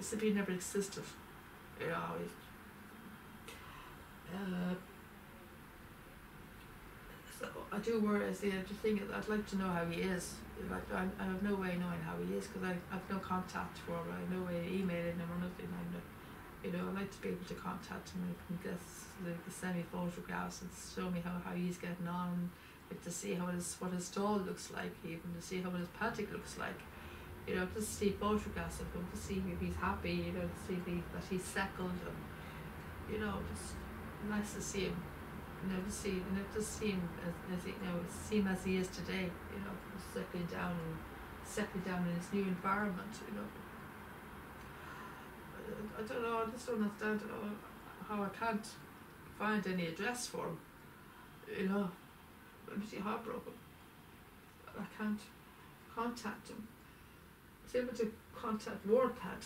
as if he never existed. You know, so I do worry. The thing is, I'd like to know how he is. Like, I have no way of knowing how he is because I have no contact for him. I have no way of emailing him or nothing. You know, I'd like to be able to contact him and get the semi-photographs and show me how he's getting on, like to see what his stall looks like, even to see how his paddock looks like. You know, just see photographs of him, to see if he's happy, you know, to see that he's settled, and, you know, just nice to see him. You know, just see him as you know, see him as he is today. You know, settling down in his new environment. You know, I don't know. I just don't understand how I can't find any address for him. You know, I'm pretty heartbroken. I can't contact him. I was able to contact WordPad.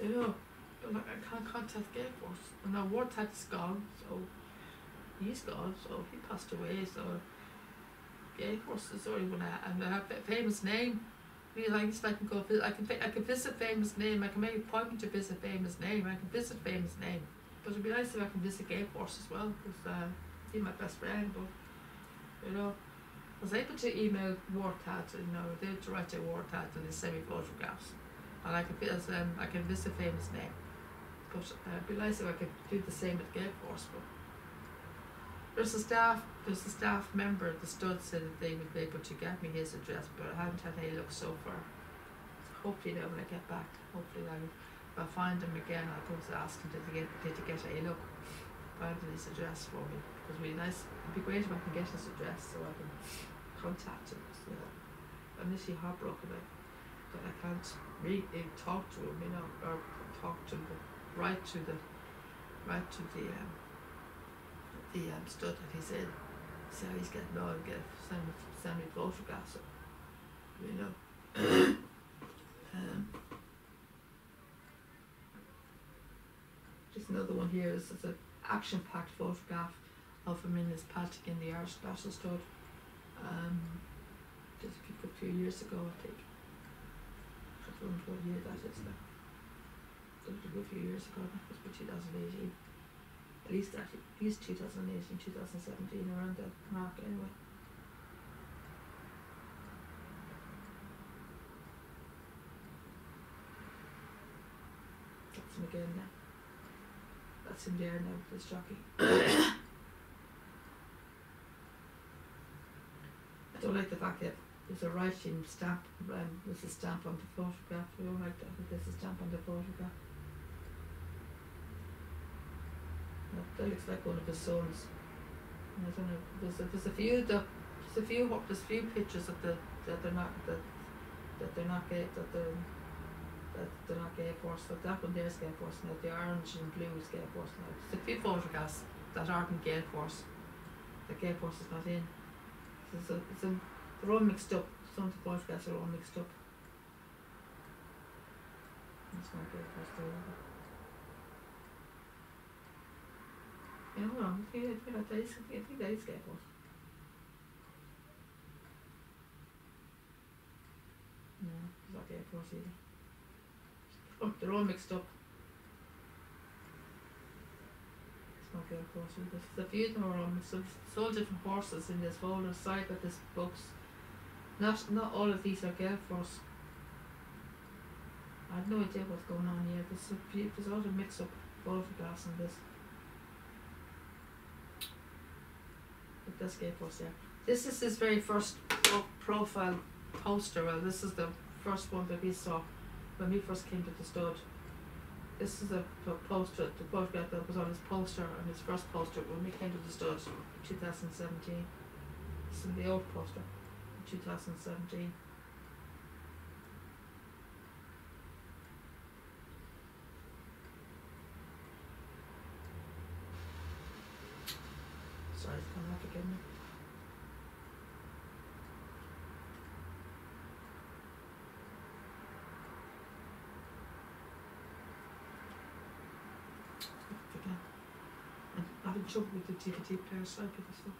You know, but I can't contact GALE. And now WordPad's gone, so. He's gone, so he passed away, so yeah, of course there's only one and I have a famous name. Really, I guess I can go visit, I can visit famous name, I can make an appointment to visit famous name, I can visit famous name. But it'd be nice if I can visit GALE as well, because he's my best friend, but you know, I was able to email WordPad, you know, they to write to WordPad and they send me photographs. And I can visit famous name. But it'd be nice if I could do the same with GALE, but there's a staff member at the stud said that they would be able to get me his address, but I haven't had any luck so far. So hopefully now when I get back, hopefully if I find him again, I'll go to ask him to get a look, find his address for me. Because it'd be nice, it'd be great if I can get his address so I can contact him. So I'm literally heartbroken that I can't really talk to him, you know, or talk to him, but write to the stud that he's in, see how he's getting on, send me photographs of him, you know. Just another one here is an action-packed photograph of him in his paddock in the Irish Battle Stud. Just a few years ago, I think. I don't know what year that is now. A good few years ago, that was for 2018. At least 2018, 2017, around that mark anyway. That's him again now. That's him there now, this jockey. I don't like the fact that there's a writing stamp, there's a stamp on the photograph. I don't like that, there's a stamp on the photograph. That looks like one of his sons. I don't know. There's a few pictures that they're not GALE force. But that one there's GALE force now. The orange and blue is GALE force now. There's a few photographs that aren't in GALE force. The GALE force is not in. They're all mixed up. Some of the photographs are all mixed up. That's not GALE force there. Yeah, hold on. I think that is GALE force. No, it's not GALE force either. Oh, they're all mixed up. It's not GALE force either. There's a few of them are all mixed up. It's all different horses in this folder. Side of this box. Not all of these are GALE force. I have no idea what's going on here. There's a lot of mix up photographs in this. But that's GALE force, yeah. This is his very first profile poster. Well, this is the first one that we saw when we first came to the stud. This is a poster, the photograph that was on his poster, on his first poster when we came to the stud in 2017. This is the old poster in 2017. Sorry, it's coming up again now. Again. I'm having trouble with the DVD player side of this stuff.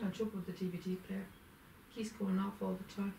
I'm trouble with the DVD player. Keeps going off all the time.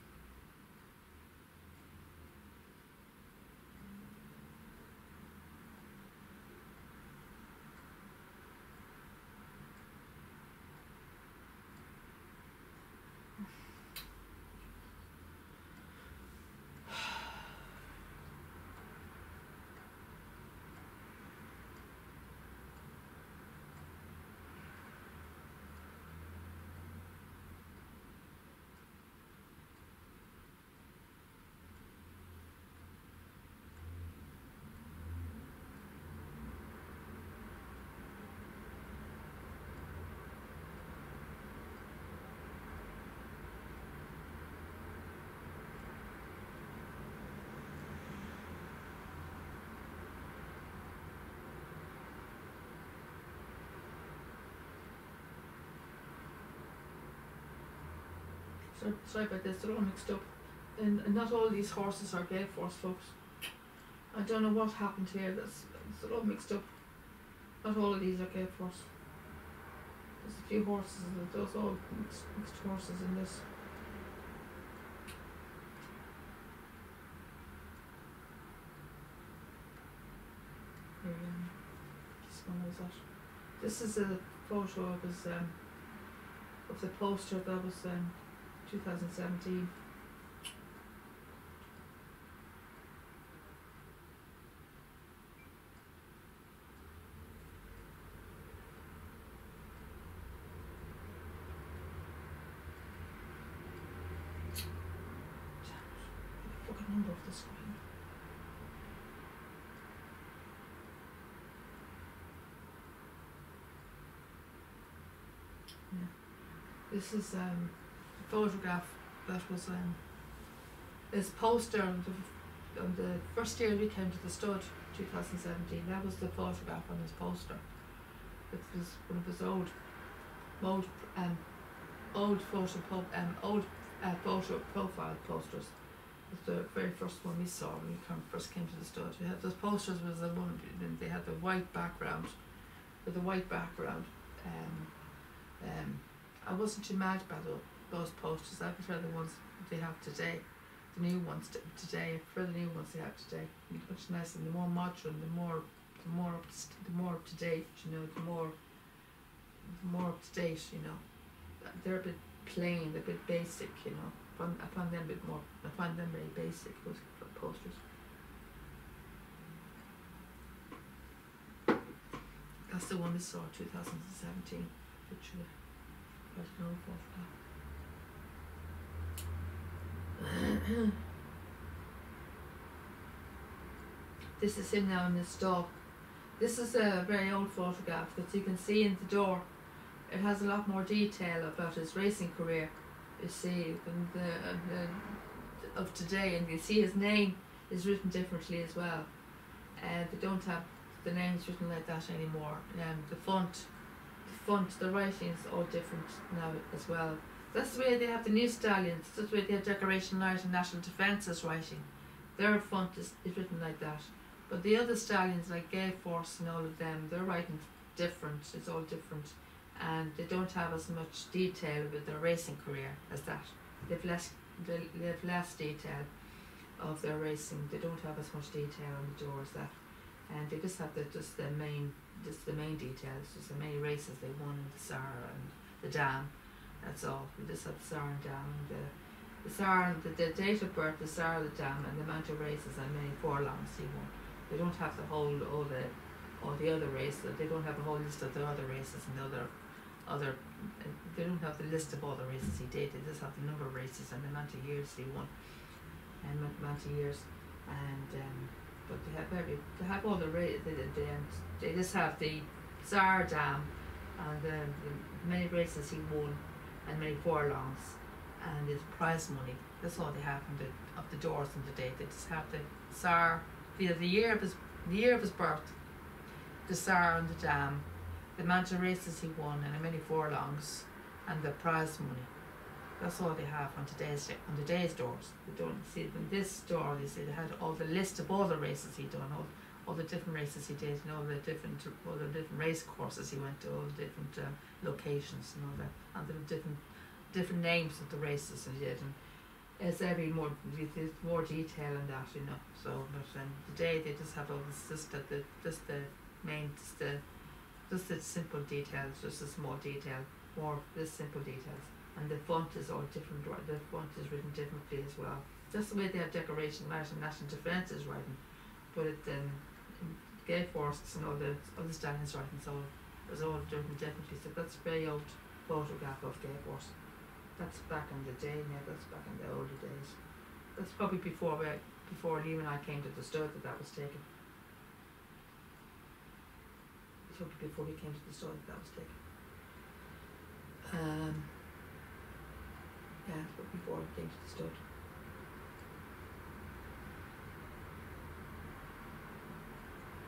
Sorry about this, they're all mixed up. And not all these horses are Gale Force, folks. I don't know what happened here, they're all mixed up. Not all of these are Gale Force. There's a few horses, those all mixed horses in this. Here, this one was that. This is a photo of the poster that was 2017. Fucking number of the screen. Yeah. This is photograph that was this poster on the first year we came to the stud, 2017. That was the photograph on this poster. It was one of his old photo profile posters. It was the very first one we saw when we first came to the stud. We had those posters was the one they had the white background with the white background. I wasn't too mad about those posters. I prefer the ones they have today, the new ones today. I prefer the new ones they have today. Much nicer, the more modern, the more up to date. You know, the more up to date. You know, they're a bit plain, they're a bit basic. You know, I find them a bit more. I find them very basic. Those posters. That's the one we saw, 2017 picture. No photograph. This is him now in his stall. This is a very old photograph that you can see in the door. It has a lot more detail about his racing career. You see, of today, and you see his name is written differently as well. They don't have the names written like that anymore. The font, the writing is all different now as well. That's the way they have the new stallions. That's the way they have Decoration Light and National Defence's writing. Their font is written like that. But the other stallions like Gale Force and all of them, their writing's different. It's all different, and they don't have as much detail with their racing career as that. They've less detail of their racing. They don't have as much detail on the door as that, and they just have the main details, just the main races they won in the Sar and the Dam. That's all. We just have the Sar and Dam, and the Sar and the date of birth, the Sar, the Dam, and the amount of races and many furlongs he won. They don't have the whole all the other races. They don't have a whole list of the other races and the other. They don't have the list of all the races he did. They just have the number of races and the amount of years he won, and amount of years, and but they have all the races. They just have the Tsar Dam and the many races he won and many furlongs and his prize money. That's all they have of the doors on the date. They just have the Tsar, the year of his birth, the Tsar and the Dam, the amount of races he won and how many furlongs, and the prize money. That's all they have on today's doors. They don't see in this door. They say they had all the list of all the races he'd done, all the different races he did, and all the different race courses he went to, all the different locations and all that, and the different names of the races he did, and it's there's more detail in that, you know. So, but today they just have all this, just the simple details, just the small detail, more the simple details, and the font is all different. The font is written differently as well. Just the way they have decoration, National Defence is writing, but it in Gale Force and all the other stallions writing, so it's all written differently. So that's a very old photograph of Gale Force. That's back in the day, yeah. That's back in the older days. That's probably before Liam and I came to the stud that was taken. Probably before we came to the stud that was taken. Yeah, but before we came to the stud.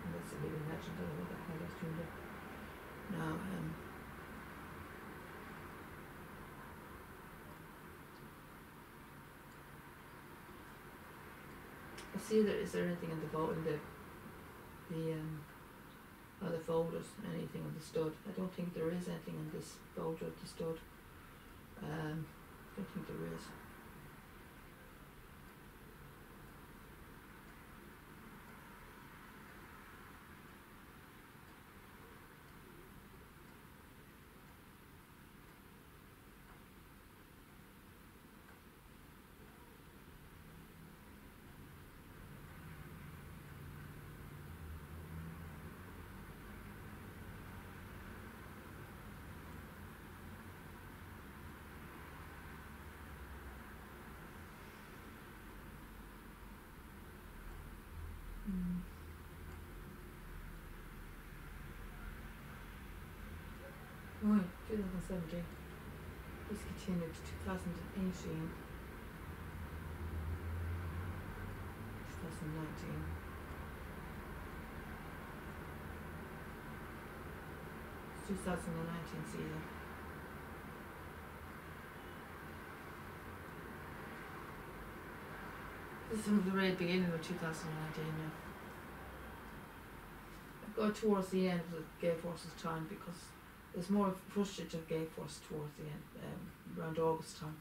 And that's a living legend. I don't know what the hell that's doing there. Now, let's see, is there anything in the other folders, anything on the stud? I don't think there is anything in this folder of the stud. I don't think there is. Oh, 2017. This continued to 2018, 2019. 2019 season. This is from the very beginning of 2019, yeah. I go towards the end of the Gale Force's time because there's more footage of Gale Force towards the end, around August time.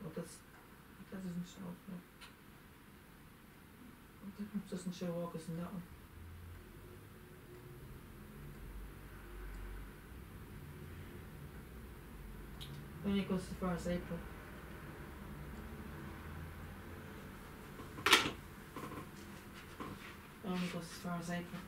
Well, that doesn't show, no. That doesn't show August in that one. It only goes as far as April. It only goes as far as April.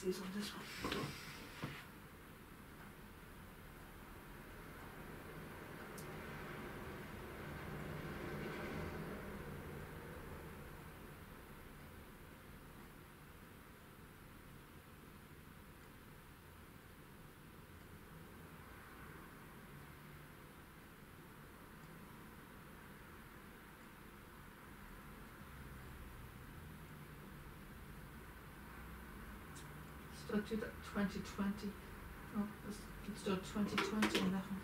On this one. Let's do that 2020. Oh, let's do 2020 on that one.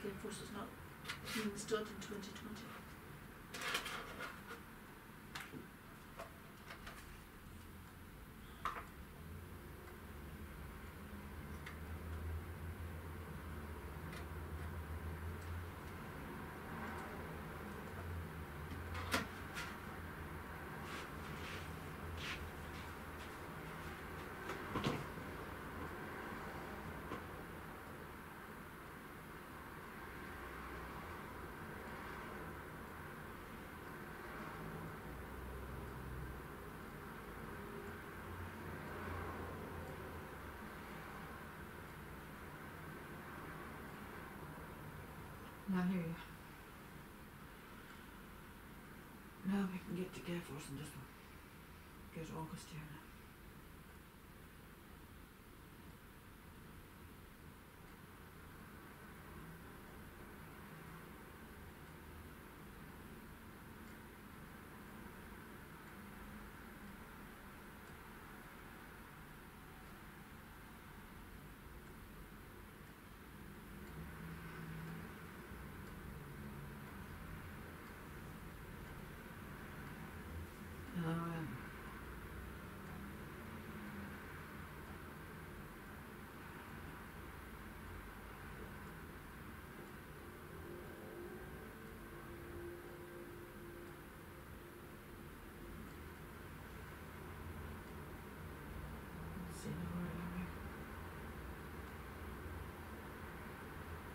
Gale Force is not being stud in 2020. Now here you now we can get to GALE first and just get August here now.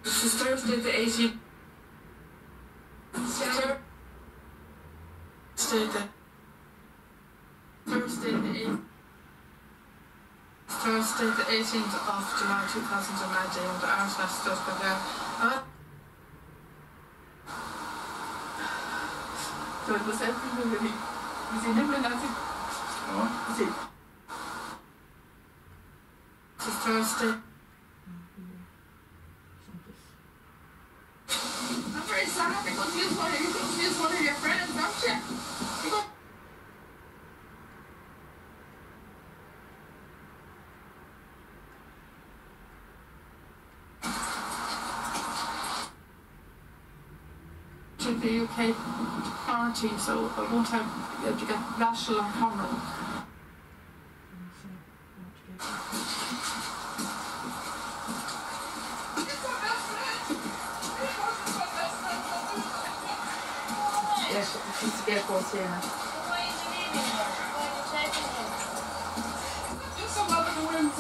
This is Thursday the 18th. Thursday the 18th of July 2019, the Irish National Judgment there. So it was everything really. Was he nibbling at it? What? Was he? This is Thursday. I'm very sad because he's one of your friends, aren't you? To the UK quarantine, so I won't have to get national or common. Yes, she's the GALE course here now. Why are you leaving her? Why are you taking him? Just about the winds.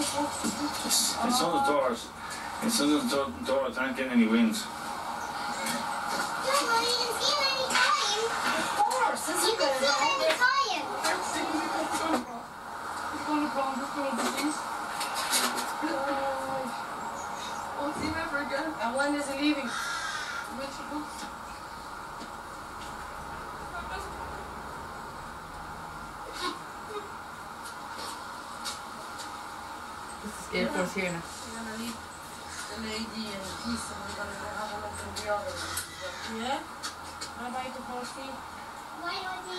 It's on the doors. It's on the door. I can't get any wings. Of course, this is good. It's going to blow this little disease. Won't see him ever again. And when is he leaving? When she goes. This is GALE course here now. We're going to leave the lady in peace and we're going to have a look at the others. Yeah? How about the coffee? Why don't we?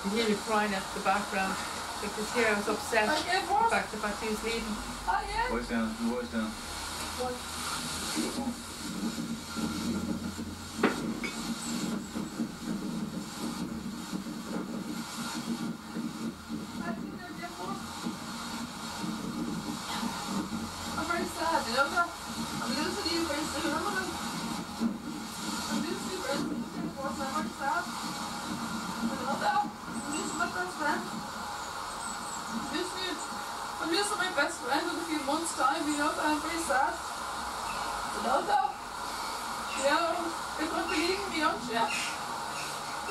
You hear me crying at the background because here I was upset the fact he was leaving. Voice down. Voice down. I'm very sad, you know that? I'm losing you very soon, I'm losing you very soon, I'm very sad. You know that? I'm losing my best friend. I'm losing my best friend in a few months' time, you know that? I'm very sad. You know that? Yeah, you're going to believe me, aren't you?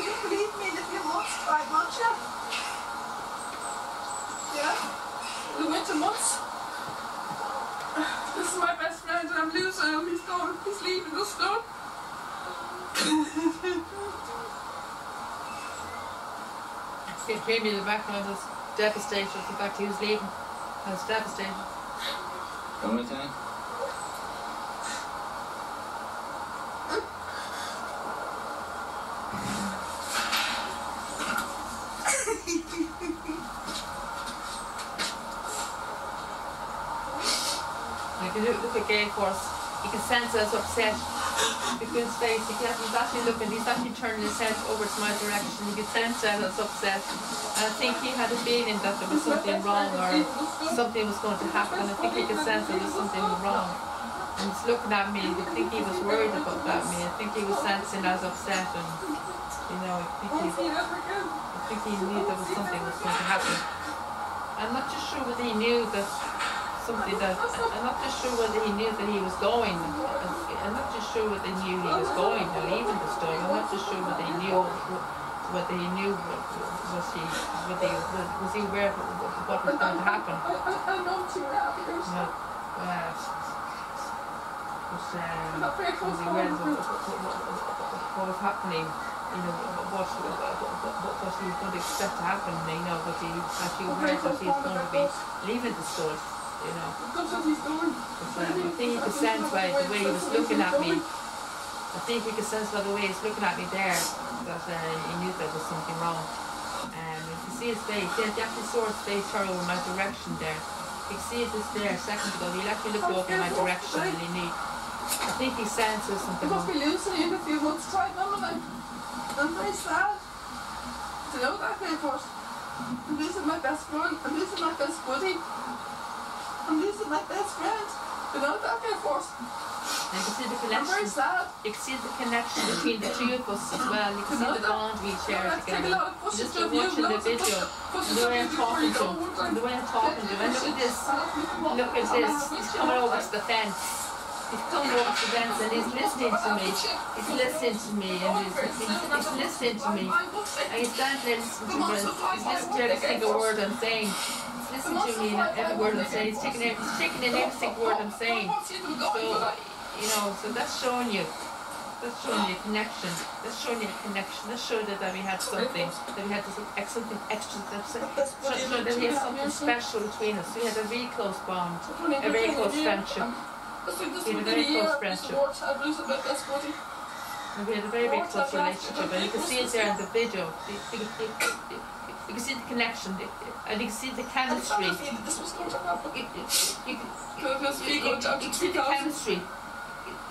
You'll believe me in a few months' time, aren't you? Yeah? The winter months. This is my best friend and I'm losing him. He's going. He's leaving us now. It came in the background. I was devastated. The fact he was leaving. I was devastated. Come with me. You can look at GALE course. You can sense that it's upset. Look at his face. He's actually looking. He's actually turning his head over to my direction. You can sense that it's upset. And I think he had a feeling that there was something wrong or something was going to happen. I think he could sense that there was something wrong. And he's looking at me. I think he was worried about that. I think he was sensing I was upset, and you know, I think he knew there was something was going to happen. I'm not just sure whether he knew that something that I'm not just sure whether he knew that he was going. I'm not just sure whether he knew he was going or leaving the store. I'm not just sure whether he knew was he aware of what was going to happen. I know what you were happy. No, was he aware of what was happening? You know, what he was going to expect to happen, you know, but he actually aware that he was going to be leaving the store, you know. But, I think he could sense by the way he was looking at me. I think we could sense by the way he was looking at me there that he knew there was something wrong. You can see his face, you actually saw his face turn over my direction there. You can see it was there a second ago, he actually looked over in my direction and he knew. I think he sensed there was something wrong. You must be losing in a few months' time, haven't I? I'm very sad to know that, but I'm losing my best friend, I'm losing my best buddy, I'm losing my best friend. You know that, but and you can see the connection. I'm very sad. You can see the connection between the two of us as well. You can see the bond we share together. Just watching the video, and the way I'm talking to him, and the way I'm talking to him. And look at this, he's coming over to the fence. He's coming over to the fence and he's listening to me. He's listening to me and he's listening to me. And he's standing there listening to me. He's listening to every single word I'm saying. He's listening to me and every word I'm saying. He's taking in every single word I'm saying. So, you know, so that's showing you a connection. That's showing you a connection. That's showing that we had something, that we had something extra, that we had something special between us. We had a very close bond, a very close friendship. We had a very close friendship. And we had a very, very close relationship. And you can see it there in the video. You can see the connection, and you can see the chemistry. You can see the chemistry.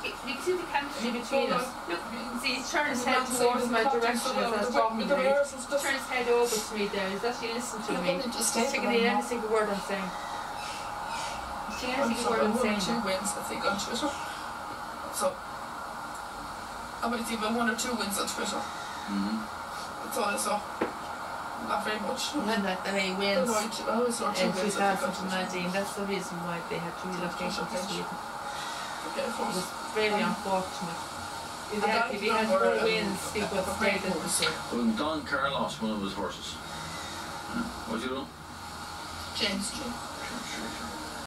You can see the chemistry between us. Look, see, he's turned his head towards my direction as I was talking to him. He's turned his head over to me there. He's actually listening to me. He's taking in every single word I'm saying. He's taking every single word I'm saying. 2 wins, I think, on Twitter. So, I might even 1 or 2 wins on Twitter. That's all I saw. Not very much. And that he wins in 2019. In That's the reason why they had to relocate to Sweden. Okay, It was very unfortunate. If he had more wins, he would have stayed in the city. When Don Carr lost one of his horses, what did you do? James Street.